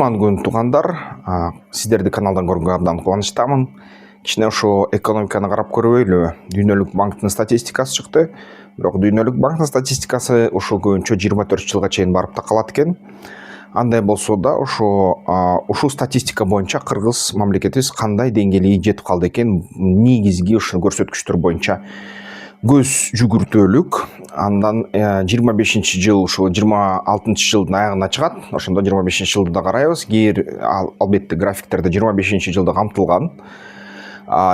Кутман күн туғандар, сіздерді каналдан көргенімден қуаныштамын. Кішіне ошо экономиканы қарап көрөйлү. Дүйнөлүк банктын статистикасы шықты. Бирок Дүйнөлүк банктын статистикасы ошо көбүнчө 24 жылга чейин барып такалат экен. Андай болсо да ушул статистика боюнча Кыргыз мамлекетибиз кандай деңгээлге жетип калды экен, негизги ушул көрсөткүчтөр боюнча көз жүгүртөлүк. Андан 25-жыл ушул 26-жылдын аягына чыгат. Ошондо 25-жылды да карайбыз. Албетте графиктерде 25-жылда камтылган.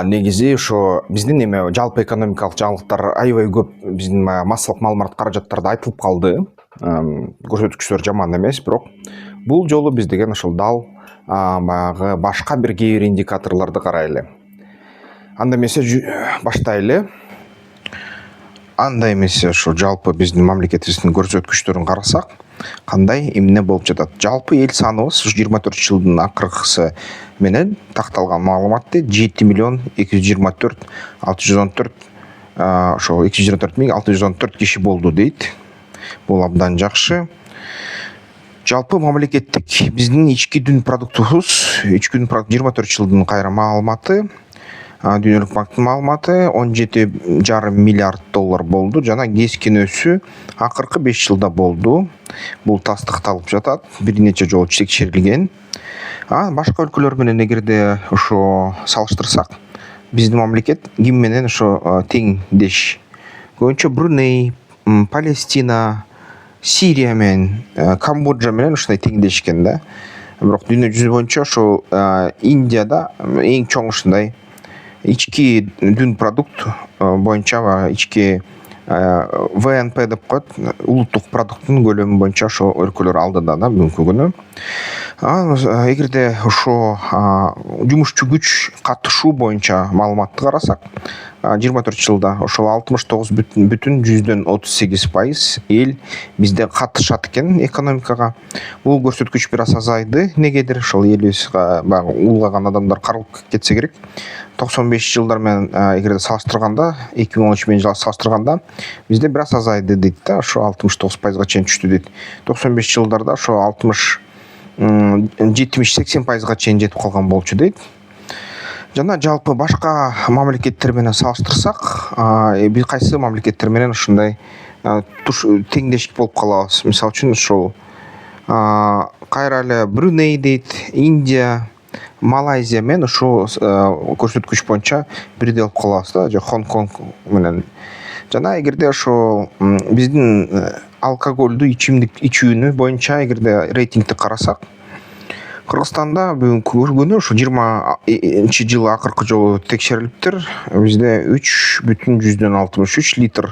Негизи ошо биздин жалпы экономикалык жаңылыктар аябай көп, биздин массалык маалымат каражаттарда айтылып калды. Көрсөткүчтөр жаман эмес, бирок бул жолу биз деген ошол дал баягы башка бир кээ бир индикаторлорду карайлы. Анда эмесе баштайлы. Андай эмесе ошо жалпы биздин мамлекетибиздин көрсөткүчтөрүн карасак, кандай эмне болуп жатат? Жалпы эл саныбыз 24 жылдын акыркысы менен такталган маалыматты 7.224.614 ошо 224.614 киши болду дейт. Бул абдан жакшы. Жалпы мамлекеттик биздин ички дүн продуктубуз 24 жылдын кайра маалыматы, Дүйнөлүк банктын маалыматы 17,5 миллиард доллар болду. Жана кескин өсүү акыркы 5 жылда болду. Бул тастыкталып жатат, бир нече жолу текшерилген. Башка өлкөлөр менен эгерде ошо салыштырсак, биздин мамлекет ким менен ошо теңдеш. Көбүнчө Бруней, Палестина, Сирия менен, Камбоджа менен ушундай теңдешкен да. Бирок дүйнө жүзү боюнча ошо Индияда эң чоң ушундай ички дүн продукт боюнча, ички ВНП деп коет, улуттук продукттун көлөмү боюнча ошо өлкөлөр алдыда да бүгүнкү күнү. Эгерде ошо жумушчу күч катышуу боюнча маалыматты карасак, 24 жылда ошол 69,38% эл бизде катышат экен экономикага. Бул көрсөткүч бир аз азайды. Негедир ошол элибиз баягы улгаган адамдар каралып кетсе керек. 95 жылдар менен эгерде салыштырганда, 2013 менен салыштырганда бизде бир аз азайды дейт да, ошо 69%га чейин түштү дейт. 95 жылдарда ошо 70-80%га чейин жетип калган болчу дейт. Жана жалпы башка мамлекеттер менен салыштырсак, биз кайсы мамлекеттер менен ушундай теңдеш болуп калабыз. Мисалы үчүн ошол кайра эле Бруней дейт, Индия, Малайзия менен ошо көрсөткүч боюнча бирдей болуп калабыз да, же Хонконг менен. Жана эгерде ошо биздин алкоголдуу ичимдик ичүүнү боюнча эгерде рейтингди карасак, Кыргызстанда бүгүнкү күнү ошо 20-жылы акыркы жолу текшерилиптир. Бизде 3,63 литр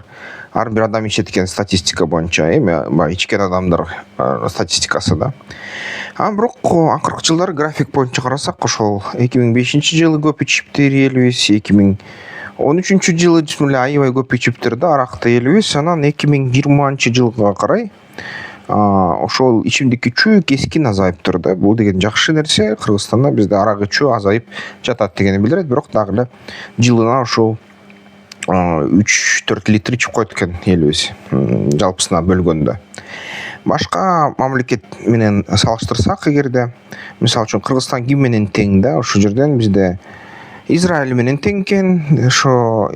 ар бир адам ичет экен статистика боюнча, ичкен адамдар статистикасы да. Бирок акыркы жылдары график боюнча карасак, ошол 2005-жылы көп ичиптир элибиз, 2013-жылы аябай көп ичиптир да аракты элибиз. Анан 2020-жылга карай ошол ичимдик ичүү кескин азайыптыр да. Бул деген жакшы нерсе. Кыргызстанда бизде арак ичүү азайып жатат дегени билдирет, бирок дагы эле жылына ошол 3-4 литр ичип койт экен элибиз жалпысына бөлгөндө. Башка мамлекет менен салыштырсак эгерде, мисалы үчүн Кыргызстан ким менен тең да, ошол жерден бизде Израиль менен тең экен, ошо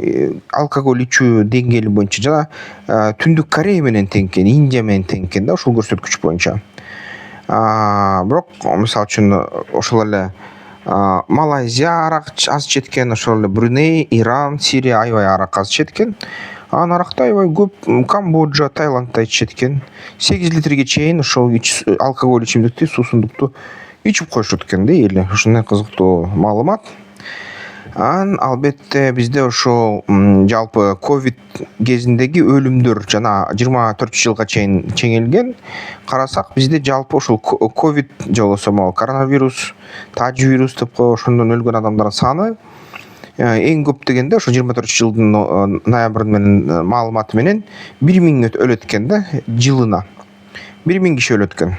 алкоголь ичүү деңгээли боюнча. Жана Түндүк Корея менен тең экен, Индия менен тең экен да ушул көрсөткүч боюнча. Бирок мисалы үчүн ошол эле Малайзия арак аз ичет экен, ошол эле Бруней, Иран, Сирия аябай арак аз ичет экен. Анан аракта аябай көп Камбоджа, Таиландда ичет экен. 8 литрге чейин ошол алкоголь ичимдикти, суусундукту ичип коюшат экен да эли. Ушундай кызыктуу маалымат. Албетте бизде ошол жалпы ковид кезиндеги өлүмдөр жана 24 жылга чейин чеңейлген карасак, бизде жалпы ошол ковид жолосо коронавирус, таж вирус деп коебуз, ошондон өлгөн адамдардын саны эң көп дегенде ошо 24 жылдын ноябры менен маалыматы менен 1000 өлөт экен да, жылына 1000 киши өлөт экен.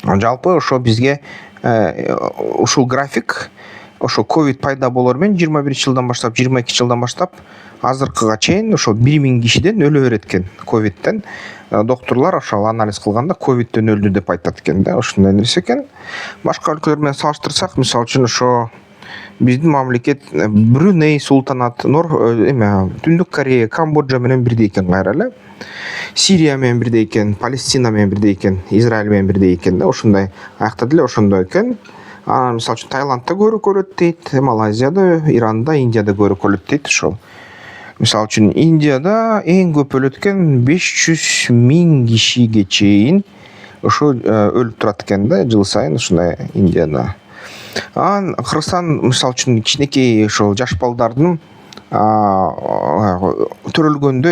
Жалпы ошо бизге ушул график ошо ковид пайда болор менен 21-жылдан баштап 22-жылдан баштап азыркыга чейин ошо 1000 кишиден өлө берет экен ковидтен. Доктурлар ошол анализ кылганда ковидтен өлдү деп айтат экен да. Ошондой нерсе экен. Башка өлкөлөр менен салыштырсак, мисалы үчүн ошо биздин мамлекет Бруней султанат, Түндүк Корея, Камбоджа менен бирдей экен кайра эле. Сирия менен бирдей экен, Палестина менен бирдей экен, Израиль менен бирдей экен да. Ошондой аякта деле ошондой экен. Мисалы үчүн Таиландда көбүрөөк өлөт дейт, Малайзияда, Иранда, Индияда көбүрөөк өлөт дейт ошол. Мисалы үчүн Индияда эң көп өлөт экен 500 000 кишиге чейин ошо өлүп турат экен да жыл сайын ушундай Индияда. Кыргызстан мисалы үчүн кичинекей ошол жаш балдардын төрөлгөндө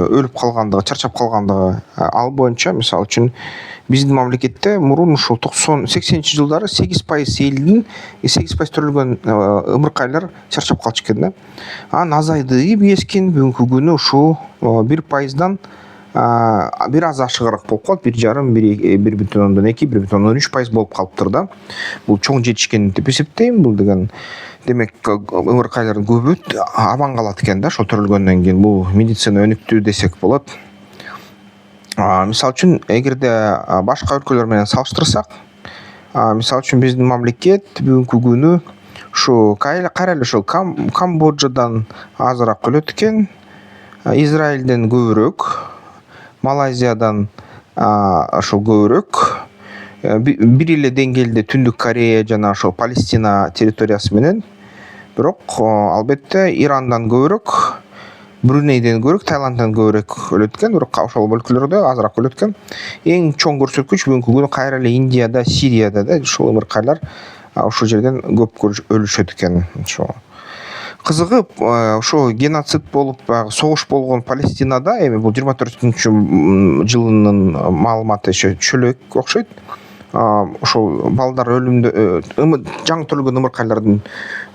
өлүп калгандыгы, чарчап калгандыгы ал боюнча мисалы үчүн биздин мамлекетте мурун ушул 80-жылдары 8% элдин 8% төрөлгөн ымыркайлар чарчап калчу экен да. Азайды бескин бүгүнкү күнү ушул 1%дан бир аз ашыгыраак болуп калат, 1,5-1,2, 1,3% болуп калыптыр да. Бул чоң жетишкен деп эсептейм. Бул деген демек ымыркайлардын көбү аман калат экен да ошол төрөлгөндөн кийин. Бул медицина өнүктүү десек болот. Мисалы үчүн эгерде башка өлкөлөр менен салыштырсак, мисалы үчүн биздин мамлекет бүгүнкү күнү ушу кайра эле ошол Камбоджадан азыраак өлөт экен, Израилден көбүрөөк, Малайзиядан ошол көбүрөөк, бир эле деңгээлде Түндүк Корея жана ошол Палестина территориясы менен. Бирок албетте Ирандан көбүрөөк, Брунейден көбүрөөк, Таиланддан көбүрөөк өлөт экен, бирок ошол өлкөлөрдө азыраак өлөт экен. Эң чоң көрсөткүч бүгүнкү күнү кайра эле Индияда, Сирияда да ушул ымыркайлар ошол жерден көп өлүшөт экен. Кызыгы ошо геноцид болуп, согуш болгон Палестинада эми бул 24-жылынын маалыматы чөлөк окшойт. Ошол балдар өлүмдө жаңы төрөлгөн ымыркайлардын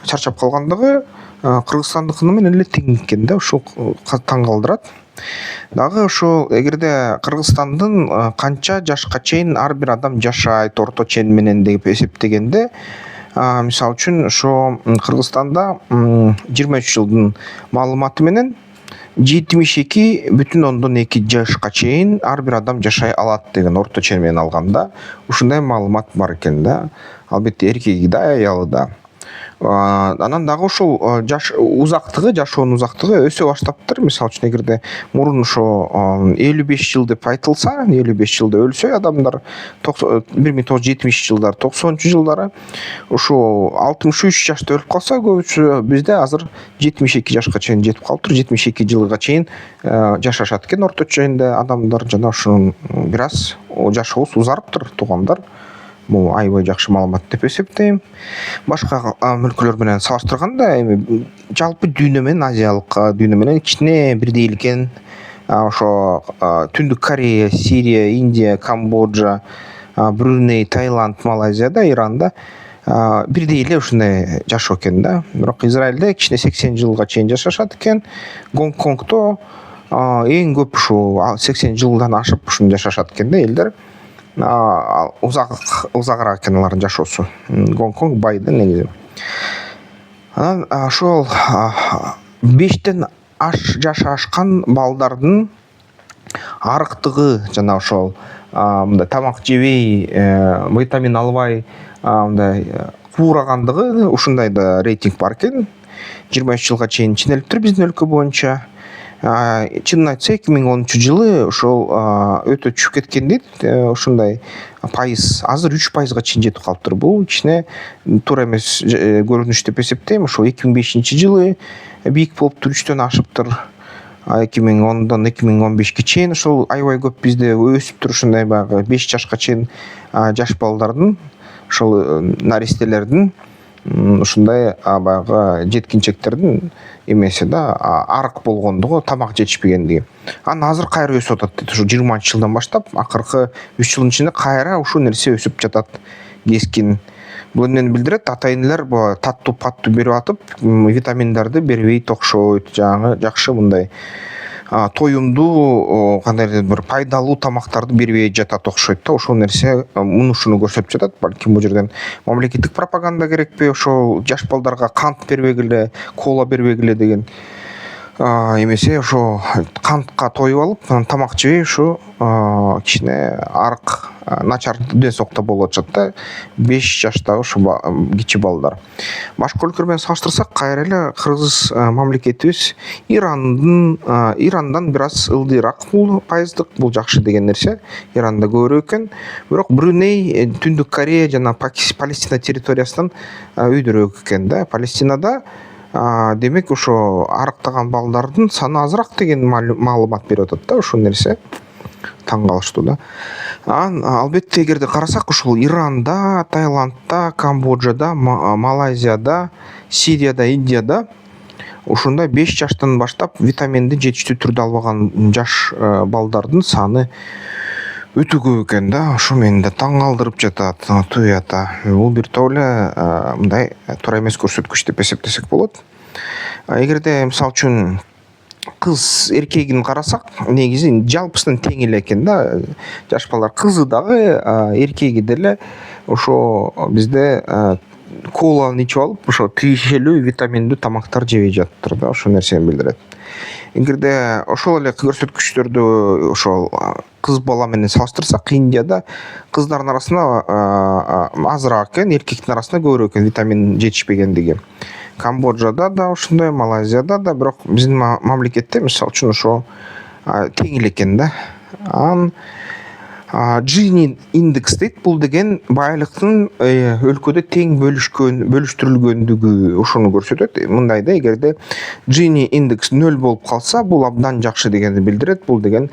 чарчап калгандыгы Кыргызстандыкы менен эле тең экен да. Ошол таң калтырат. Дагы ошол эгерде Кыргызстандын канча жашка чейин ар бир адам жашайт орто чен менен деп эсептегенде, мисалы үчүн ошо Кыргызстанда 23 жылдын маалыматы менен 72,2 жашка чейин ар бир адам жашай алат деген орто чен менен алганда ушундай маалымат бар экен да. Албетте эркеги да, аялы да. Анан дагы ошол жашоонун узактыгы өсө баштаптыр. Мисалы үчүн эгерде мурун ошо 55 жыл деп айтылса, 55 жылда өлсө адамдар 1970 жылдары, 90-жылдары ошо 63 жашта өлүп калса, көбүсү бизде азыр 72 жашка чейин жетип калыптыр. 72 жылга чейин жашашат экен орто ченде адамдар. Жана ушунун бир аз жашообуз узарыптыр, туугандар. Бул аябай жакшы маалымат деп эсептейм. Башка өлкөлөр менен салыштырганда эми жалпы дүйнө менен, азиялык дүйнө менен кичине бирдей экен. Ошо Түндүк Корея, Сирия, Индия, Камбоджа, Бруней, Таиланд, Малайзияда, Иранда бирдей эле ушундай жашоо экен да. Бирок Израилде кичине 80 жылга чейин жашашат экен. Гонконгдо эң көп ушу 80 жылдан ашып ушуну жашашат экен да элдер. Узагыраак экен алардын жашоосу. Гонконг байды негизи. Анан ошол 5тен жашы ашкан балдардын арыктыгы жана ошол мындай тамак жебей, витамин албай, мындай куурагандыгы ушундай да рейтинг бар экен. 23 жылга чейин ченелиптир биздин өлкө боюнча. Чынын айтса 2010-жылы ошол өтө түшүп кеткен дейт. Ушундай пайыз азыр 3%га чейин жетип калыптыр. Бул кичине туура эмес көрүнүш деп эсептейм. Ошол 2005-жылы бийик болуптур, 3төн ашыптыр. 2010-дан 2015-ге чейин ошол аябай көп бизде өсүптүр. Ушундай баягы 5 жашка чейин жаш балдардын, ошол наристелердин ушундай баягы жеткинчектердин эмеси да арык болгондугу, тамак жетишпегендиги. Анан азыр кайра өсүп атат дейт. Ушу 20-жылдан баштап акыркы 3 жылдын ичинде кайра ушул нерсе өсүп жатат кескин. Бул эмнени билдирет? Ата-энелер таттуу берип атып, витаминдерди бербейт окшойт. Жакшы мындай тоюмдуу кандайдыр бир пайдалуу тамактарды бербей жатат окшойт да. Ошол нерсе ушуну көрсөтүп жатат. Балким бул жерден мамлекеттик пропаганда керекпи, ошол жаш балдарга кант бербегиле, кола бербегиле деген эмесе ошо кантка тоюп алып, анан тамак жебей ушу кичине арык начар ден соокта болуп атышат да 5 жаштагы ушу кичи балдар. Башка өлкөлөр менен салыштырсак, кайра эле Кыргыз мамлекетибиз Ирандан бир аз ылдыйраак бул пайыздык, бул жакшы деген нерсе. Иранда көбүрөөк экен. Бирок Бруней, Түндүк Корея жана Палестина территориясынан өйдөрөөк экен да. Палестинада демек ошо арыктаган балдардын саны азыраак деген маалымат берип атат да. Ошол нерсе таң калыштуу да. Албетте эгерде карасак, ушул Иранда, Таиландда, Камбоджада, Малайзияда, Сирияда, Индияда ушундай 5 жаштан баштап витаминди жетиштүү түрдө албаган жаш балдардын саны өтө көп экен да. Ошо мени да таң калтырып жатат. Туята. Бул бир топ эле мындай туура эмес көрсөткүч деп эсептесек болот. Эгерде мисалы үчүн кыз эркегин карасак, негизи жалпысынан тең эле экен да. Жаш балдар кызы дагы, эркеги деле ошо бизде коланы ичип алып, ошо тиешелүү витаминдүү тамактар жебей жатыптыр да. Ошол нерсени билдирет. Эгерде ошол эле көрсөткүчтөрдү ошол кыз бала менен салыштырсак, Индияда кыздардын арасында азыраак экен, эркектин арасында көбүрөөк экен витамин жетишпегендиги. Камбоджада да ошондой, Малайзияда да, бирок биздин мамлекетте мисалы үчүн ошо тең эле экен да. Джини индекс дейт. Бул деген байлыктын өлкөдө тең бөлүштүрүлгөндүгү ошону көрсөтөт. Мындай да, эгерде Джини индекс 0 болуп калса, бул абдан жакшы дегенди билдирет. Бул деген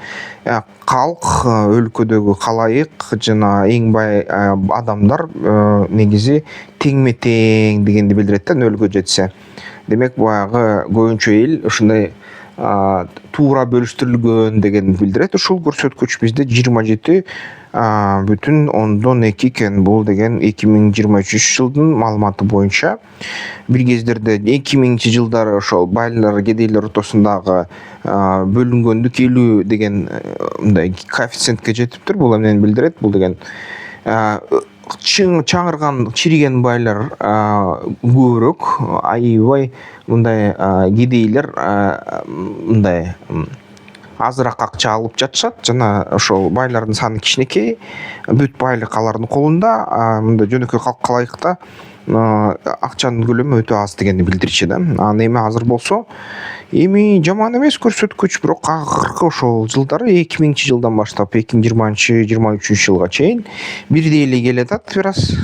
калк, өлкөдөгү калайык жана эң бай адамдар негизи теңме-тең дегенди билдирет да, 0 жетсе. Демек баягы көбүнчө эл ушундай туура бөлүштүрүлгөн деген билдирет. Ушул көрсөткүч бизде 27,2 экен. Бул деген 2023 жылдын маалыматы боюнча. Бир кездерде 2000 жылдары ошол байлар, кедейлер ортосундагы бөлүнгөндүк 50 деген мындай коэффициентке жетиптир. Бул эмнени билдирет? Бул деген чаңырган, чириген байлар көбүрөөк, аябай мындай кедейлер мындай азыраак акча алып жатышат жана ошол байлардын саны кичинекей, бүт байлык алардын колунда, мындай жөнөкөй калайыкта акчанын көлөмү өтө аз дегенди билдирчү да. Анан эми азыр болсо эми жаман эмес көрсөткүч, бирок акыркы ошол жылдары 2000 жылдан баштап 2020-23 жылга чейин бирдей эле келатат бир аз.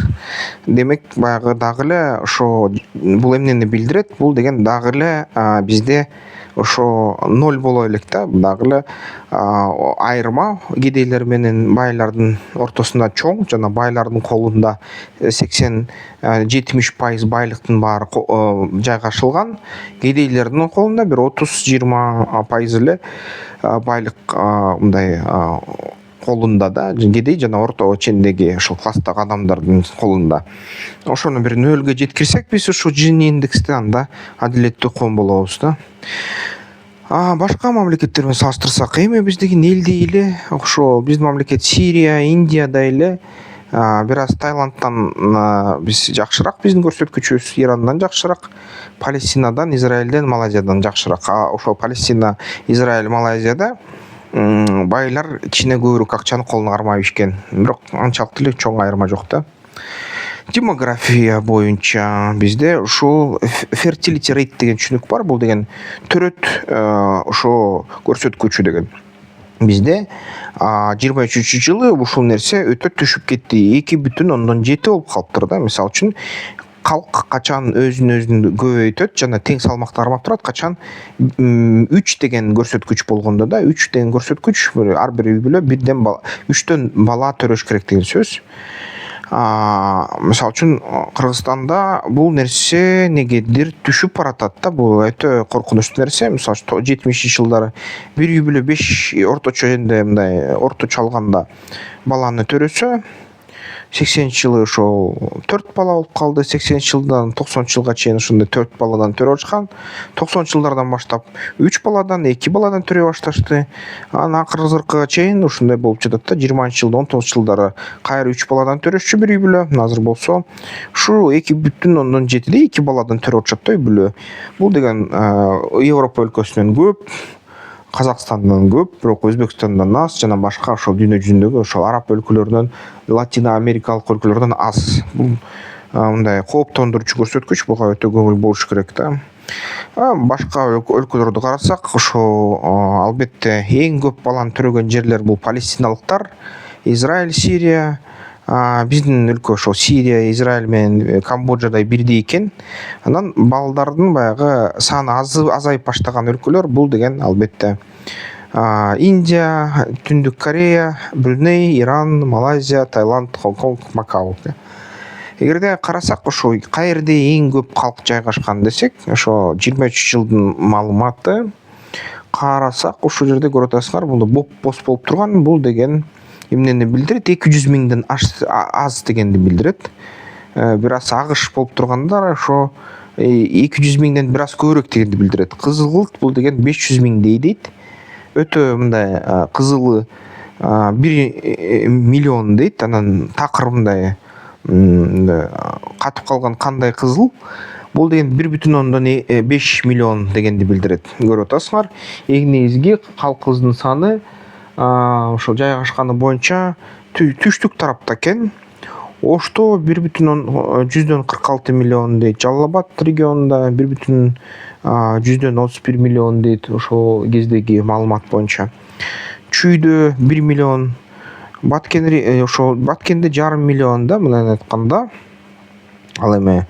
Демек баягы дагы эле ошо бул эмнени билдирет? Бул деген дагы эле бизде ошо 0 боло элек да. Дагы эле айырма кедейлер менен байлардын ортосунда чоң, жана байлардын колунда 80-70% байлыктын баары жайгашылган. Кедейлердин колунда бир 30-20% эле байлык мындай колунда да, кедей жана орто чендеги ошол класстагы адамдардын колунда. Ошону бир 0 жеткирсек биз ушу Джини индексте, анда адилеттүү ком болобуз да. Башка мамлекеттер менен салыштырсак, эми биздеги элдей эле ошо биздин мамлекет Сирия, Индияда эле, бир аз Таиландтан биз жакшыраак, биздин көрсөткүчүбүз Ирандан жакшыраак, Палестинадан, Израилден, Малайзиядан жакшыраак. Ошо Палестина, Израиль, Малайзияда байлар кичине көбүрөөк акчаны колуна кармап ишкен, бирок анчалык эле чоң айырма жок да. Демография боюнча бизде ушул fertility rate деген түшүнүк бар. Бул деген төрөт ошо көрсөткүчү деген. Бизде 23 жылы ушул нерсе өтө түшүп кетти. 2,7 болуп калыптыр да. Мисалы үчүн калк качан өзүн көбөйтөт жана тең салмакта кармап турат, качан 3 деген көрсөткүч болгондо да, 3 деген көрсөткүч ар бир үй бүлө 3төн бала төрөш керек деген сөз. Мисалы үчүн Кыргызстанда бул нерсе негедир түшүп баратат да. Бул өтө коркунучтуу нерсе. Мисалы үчүн 70 жылдары бир үй бүлө 5 орточо энде мындай орточо алганда баланы төрөсө, 80-жылы ошол 4 бала болуп калды. 80-жылдан 90-жылга чейин ушундай 4 баладан төрөп жаткан. 90-жылдардан баштап 3 баладан, 2 баладан төрөй башташты. Анан акыркыга чейин ушундай болуп жатат да. 20-жылда, 19-жылдары кайра 3 баладан төрөшчү бир үй бүлө. Азыр болсо ушу 2,7 2 баладан төрөп атышат да үй бүлө. Бул деген Европа өлкөсүнөн көп, Казакстандан көп, бирок Өзбекстандан аз, жана башка ошол дүйнө жүзүндөгү ошол араб өлкөлөрүнөн, Латин Америкалык өлкөлөрдөн аз. Бул мындай кооптондурчу көрсөткүч, буга өтө көңүл болуш керек да. Башка өлкөлөрдү карасак, ошо албетте эң көп баланы төрөгөн жерлер бул палестиналыктар, Израиль, Сирия. Биздин өлкө ошо Сирия, Израиль менен Камбоджадай бирдей экен. Анан балдардын баягы саны азайып баштаган өлкөлөр бул деген албетте Индия, Түндүк Корея, Бруней, Иран, Малайзия, Таиланд, Гонконг, Макао. Эгерде карасак, ошо каерде эң көп калк жайгашкан десек, ошо 23 жылдын маалыматы карасак, ошол жерде көрүп атасыңар, бул бос болуп турган. Бул деген эмнени билдирет? 200 миңден аз дегенди билдирет. Бир аз агыш болуп тургандар ошо 200 миңден бир аз көбүрөөк дегенди билдирет. Кызылыт бул деген 500 миңдей дейт. Өтө мындай кызылы 1 миллион дейт. Анан такыр мындай катып калган кандай кызыл? Бул деген 1,5 миллион дегенди билдирет. Көрүп атасыңар. Эң негизги калкыбыздын саны ошол жайгашканы боюнча түштүк тарапта экен. Ошто 1,46 миллион дейт. Жалал-Абад регионунда 1,31 миллион дейт ошол кездеги маалымат боюнча. Чүйдө 1 миллион, Баткенде 1,5 миллион да, мындан айтканда. Ал эми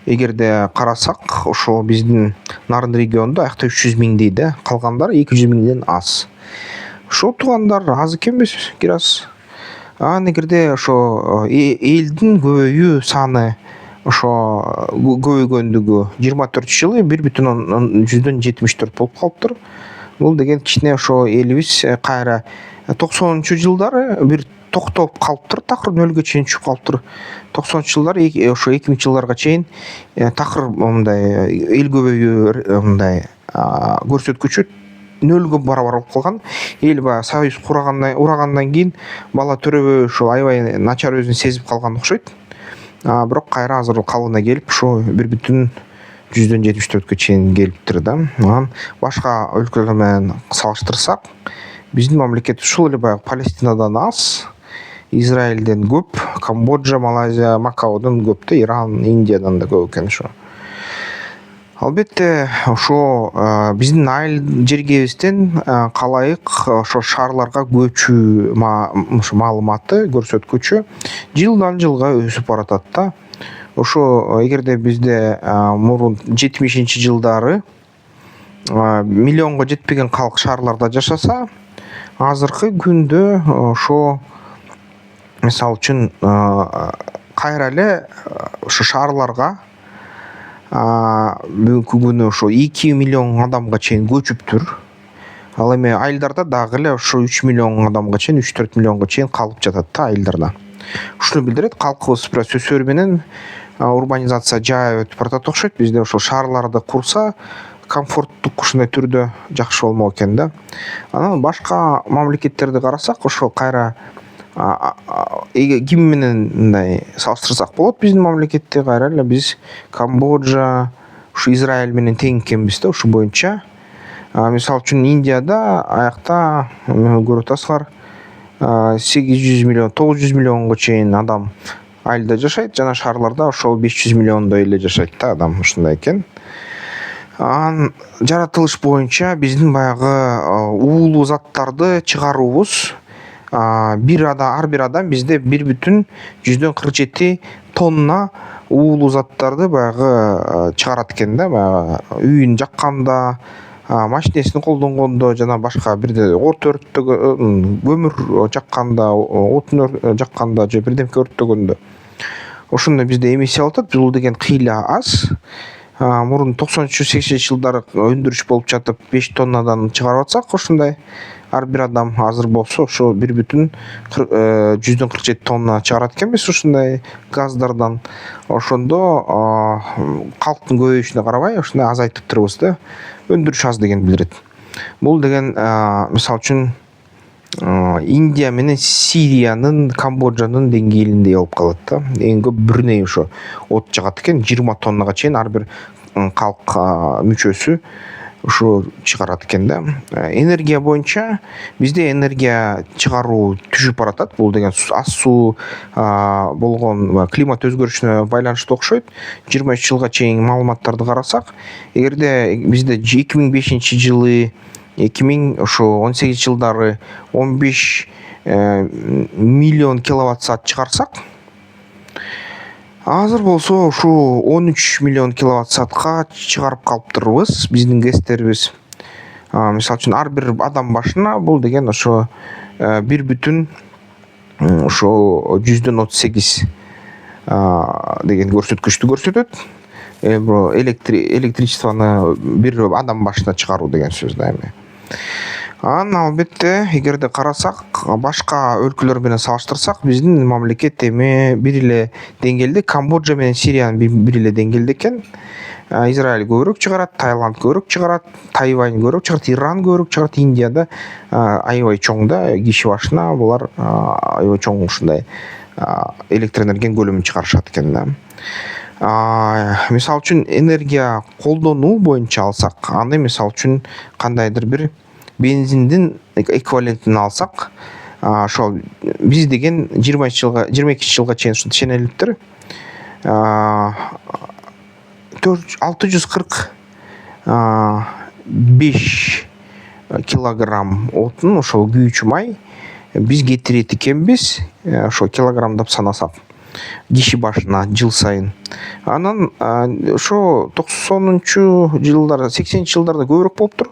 эгерде карасак, ошо биздин Нарын регионунда аякта 300 миңдей да, калгандар 200 миңден аз. Ошо туугандар аз экенбиз, кирас. Эгерде ошо элдин көбөйүү саны ошо көбөйгөндүгү 24 жылы 1,74 болуп калыптыр. Бул деген кичине ошо элибиз кайра 90-жылдары бир токтоп калыптыр, такыр нөлгө чейин түшүп калыптыр. 90-жылдары ошо 2000-жылдарга чейин такыр мындай эл көбөйүү мындай көрсөткүчү нөлгө барабар болуп калган. Эл баягы союз урагандан кийин бала төрөбөй ошо аябай начар өзүн сезип калган окшойт. Бирок кайра азыр калыбына келип ошо 1,74 чейин келиптир да. Анан башка өлкөлөр менен салыштырсак, биздин мамлекет ушул эле баягы Палестинадан аз, Израилден көп, Камбоджа, Малайзия, Макаодон көп да, Иран, Индиядан да көп экен ошо. Албетте ошо биздин айыл жергебизден калайык ошо шаарларга көчүү маалыматы көрсөткүчү жылдан жылга өсүп баратат да. Ошо эгерде бизде мурун 70-жылдары миллионго жетпеген калк шаарларда жашаса, азыркы күндө ошо мисалы үчүн кайра эле ошо шаарларга бүгүнкү күнү ошо 2 миллион адамга чейин көчүптүр. Ал эми айылдарда дагы эле ошо 3 миллион адамга чейин, 3-4 миллионго чейин калып жатат да айылдарда. Ушуну билдирет, калкыбыз бир аз өсөр менен урбанизация жайып өтүп баратат окшойт. Бизде ошо шаарларды курса комфорттук ушундай түрдө жакшы болмок экен да. Анан башка мамлекеттерди карасак, ошо кайра ким менен мындай салыштырсак болот, биздин мамлекетти кайра эле биз Камбоджа, ушу Израиль менен тең экенбиз да ушу боюнча. Мисалы үчүн Индияда аякта көрүп атасыңар 800 миллион, 900 миллионго чейин адам айылда жашайт, жана шаарларда ошол 500 миллиондой эле жашайт да адам, ушундай экен. Жаратылыш боюнча биздин баягы уулуу заттарды чыгаруубуз ар бир адам бизде 1,47 тонна уулуу заттарды баягы чыгарат экен да. Баягы үйүн жакканда, машинесин колдонгондо, жана башка бирде от өрттөгөн, көмүр жакканда, отун жакканда же бирдемке өрттөгөндө ошондо бизде эмиссия болуп атат. Бул деген кыйла аз. мурун 90-80 жылдары өндүрүш болуп жатып 5 тоннадан чыгарып атсак ушундай ар бир адам азыр болсо ошо 1,47 тонна чыгарат экенбиз ушундай газдардан. Ошондо калктын көбөйүшүнө карабай ушундай азайтып турабыз да. Өндүрүш аз деген билдирет. Бул деген мисалы үчүн Индия менен Сириянын, Камбоджанын деңгээлиндей болуп калат да. Эң көп Бруней ошо от жагат экен, 20 тоннага чейин ар бир калк мүчөсү ошо чыгарат экен да. Энергия боюнча бизде энергия чыгаруу түшүп баратат. Бул деген аз суу болгон климат өзгөрүшүнө байланыштуу окшойт. 23 жылга чейин маалыматтарды карасак, эгерде бизде 2005 жылы 2018 жылдары 15 миллион киловатт саат чыгарсак, азыр болсо ушу 13 миллион киловатт саатка чыгарып калыптырбыз биздин гэстерибиз. Мисалы үчүн ар бир адам башына бул деген ошо 1,138 деген көрсөткүчтү көрсөтөт. Электричествону бир адам башына чыгаруу деген сөз да эми. Албетте, эгерде карасак, башка өлкөлөр менен салыштырсак, биздин мамлекет эми бир эле деңгээлде, Камбоджа менен Сириянын бир эле деңгээлде экен. Израиль көбүрөөк чыгарат, Таиланд көбүрөөк чыгарат, Тайвань көбүрөөк чыгарат, Иран көбүрөөк чыгарат, Индияда аябай чоң да, киши башына булар аябай чоң ушундай электр энергиянын көлөмүн чыгарышат экен да. Мисалы үчүн энергия колдонуу боюнча алсак, аны мисалы үчүн кандайдыр бир бензиндин эквивалентин алсак, ошол биз деген 22 жылга чейин ушинтип ченелиптир. 645 килограмм отун, ошол күйүүчү май биз кетирет экенбиз, ошо килограммдап санасак киши башына жыл сайын. Анан ошо 90-чу жылдары, 80-чи жылдарда көбүрөөк болуптур.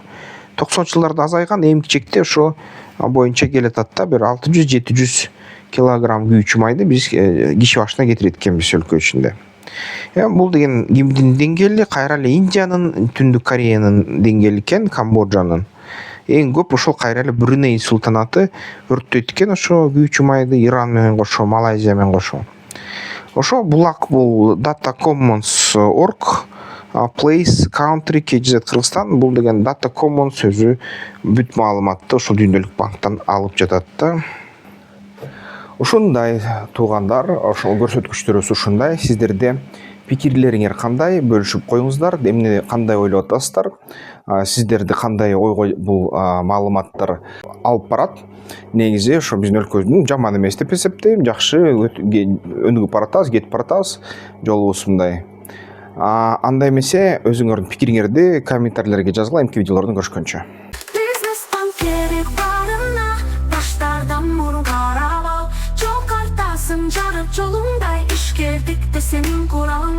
90 жылдарда азайган, эмки чекте ошо боюнча келатат да, бир 600-700 килограмм күйүүчү майды биз киши башына кетирет экенбиз өлкө ичинде. Бул деген кимдин деңгээли? Кайра эле Индиянын, Түндүк Кореянын деңгээли экен, Камбоджанын. Эң көп ошол кайра эле Бруней султанаты өрттөйт экен ошо күйүүчү майды, Иран менен кошо, Малайзия менен кошо. Ошо булак бул Data Commons org, Place, Country, KZ Кыргызстан, бул деген Data Commons сөзү бүт маалыматты ошол Дүйнөлүк банктан алып жатат да. Ушундай туугандар, ошол көрсөткүчтөрүбүз ушундай. Сиздерде пикирлериңер кандай? Бөлүшүп коюңуздар. Эмне кандай ойлоп атасыздар? Сиздерди кандай ойго бул маалыматтар алып барат? Негизи ошо биздин өлкөбүздүн жаман эмес деп эсептейм. Жакшы өнүгүп баратабыз, кетип баратабыз. Жолубуз мындай. Андай эмесе өзүңөрдүн пикириңерди комментарийлерге жазгыла, эмки видеолордун көрүшкөнчө. Бизнес банкери барына баштардан мурун карап ал, жол картасын жарып жолуңдай ишкердик де сенин куралың.